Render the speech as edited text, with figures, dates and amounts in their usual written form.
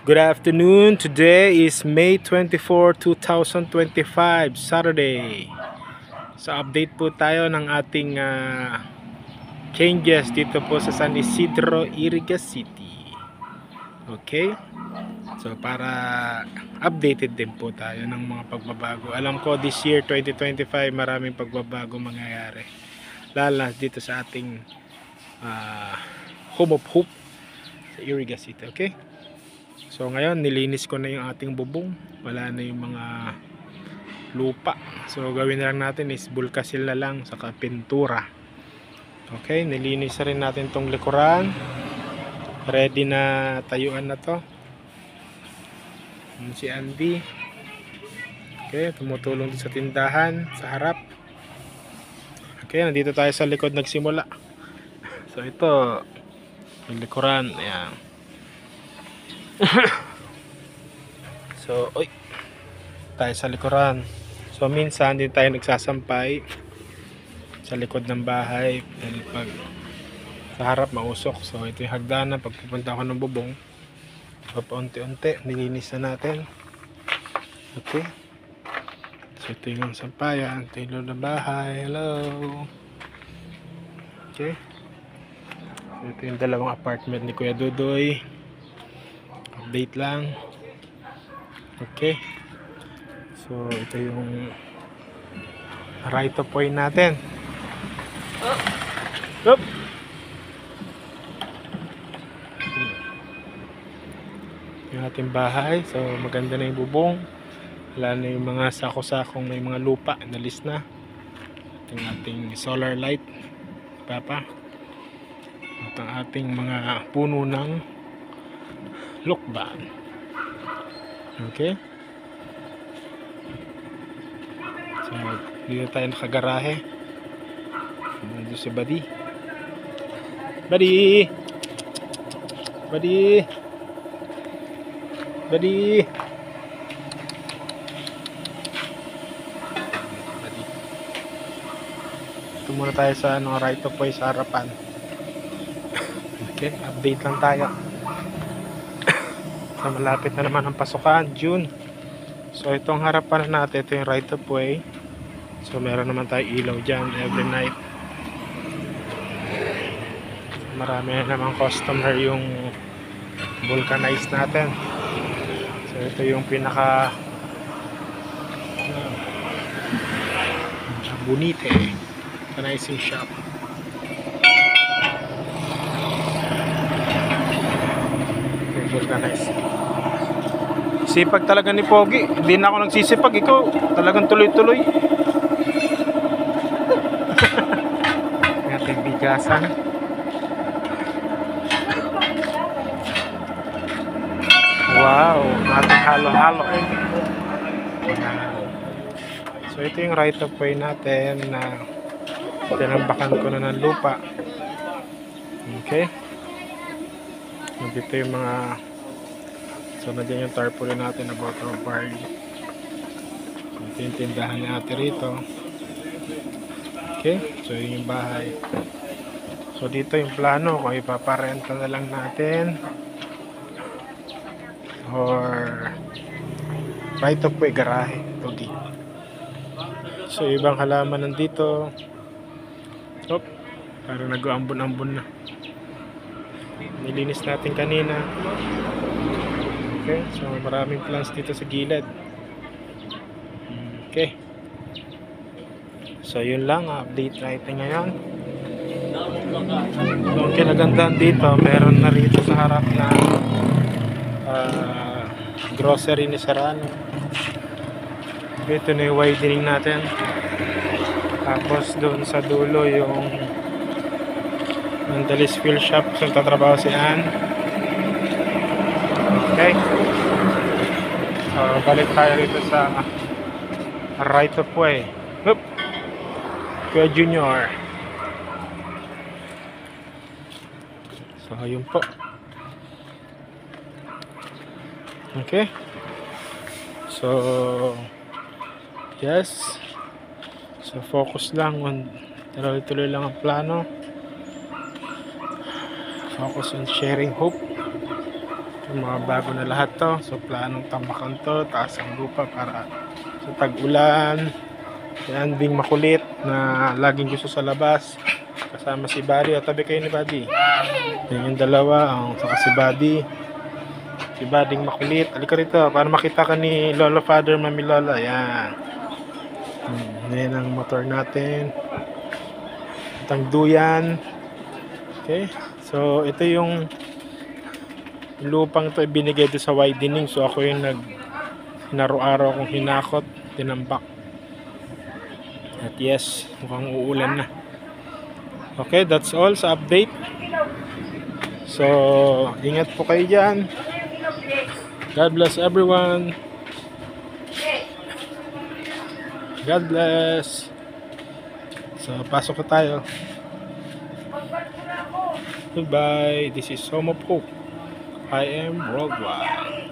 Good afternoon. Today is May 24, 2025, Saturday. So update po tayo ng ating changes dito po sa San Isidro, Iriga City. Okay? So para updated din po tayo ng mga pagbabago. Alam ko this year 2025 maraming pagbabago mangyayari. Lalo na dito sa ating Home of Hope sa Iriga City. Okay? So ngayon nilinis ko na yung ating bubong. Wala na yung mga lupa. So gawin na lang natin is bulkasil na lang saka pintura. Okay, nilinis na rin natin tong likuran. Ready na tayuan na to. Si Andy. Okay, tumutulong sa tindahan sa harap. Okay, nandito tayo sa likod nagsimula. So ito yung likuran. Ayan. So, tayo sa likuran. So, minsan din tayo nagsasampay sa likod ng bahay dahil pag sa harap mausok. So, ito yung hagdanan pag pupunta ako ng bubong. So, paunti-unti nilinis na natin. Okay. So, ito yung sampayan. Ito yung loob ng bahay. Hello. Okay. So, ito yung dalawang apartment ni Kuya Dudoy. Update lang. Okay. So ito yung right of way natin. Up. Yung ating bahay. So maganda na yung bubong. Wala na yung mga sako-sakong may mga lupa. Nalis na. Ito yung ating solar light. Papa. At ang ating mga puno ng lukban. Okay. So, dito tayo nakagarahe. Nandito si Buddy. Buddy! Buddy! Buddy! Buddy. Ito muna tayo sa right of way sa harapan. Okay, update lang tayo. So, malapit na naman ang pasukan, June. So itong harapan natin, ito yung right of way. So meron naman tayo ilaw dyan every night. Marami na naman customer yung vulcanize natin. So ito yung pinaka Bonite vulcanizing shop. Vulcanize. Sipag talaga ni Pogi. Hindi na ako nagsisipag. Ikaw talagang tuloy-tuloy. Ating bigasan. Wow. Ating halo-halo. So ito yung right of way natin na tinambakan ko na ng lupa. Okay. Dito yung mga so nandiyan yung tarpaulin natin about our barn. Ito yung tindahan ni ate rito. Okay, so yun yung bahay. So dito yung plano kung ipaparenta na lang natin or right of way garahe. Okay. So ibang halaman nandito. Op, parang nag-aambon-ambon na. Nilinis natin kanina. Okay, so maraming plants dito sa gilid. Okay. So yun lang, update natin ngayon. So ang kinagandaan dito, meron na rito sa harap na grocery ni Serrano. Ito na yung widening natin. Tapos doon sa dulo yung Mandalis Fuel Shop, so tatrabaho si Ann. Okay. So balik tayo rito sa right of way. Oop. Kuya Junior. So yun po. Okay. So yes. So focus lang on tuloy-tuloy lang ang plano. Focus on sharing hope. Yung mga bago na lahat to. So planong tambakan to, taas ang lupa para sa tag-ulan. Si Anding makulit na laging gusto sa labas. Kasama si Buddy. O, tabi kayo ni Buddy. Yan yung dalawa. Saka si Buddy. Si Buddy makulit. Halika rito para makita ka ni Lolo Father, Mami Lola. Yan. Yan ang motor natin. Itang duyan. Okay. So, ito yung lupang to ibinigay doon sa widening. So, ako yung naro-araw kong hinakot. Tinambak. At yes, mukhang uulan na. Okay, that's all sa update. So, ingat po kayo dyan. God bless everyone. God bless. So, pasok na tayo. Goodbye. This is Home of Hope. I am worldwide.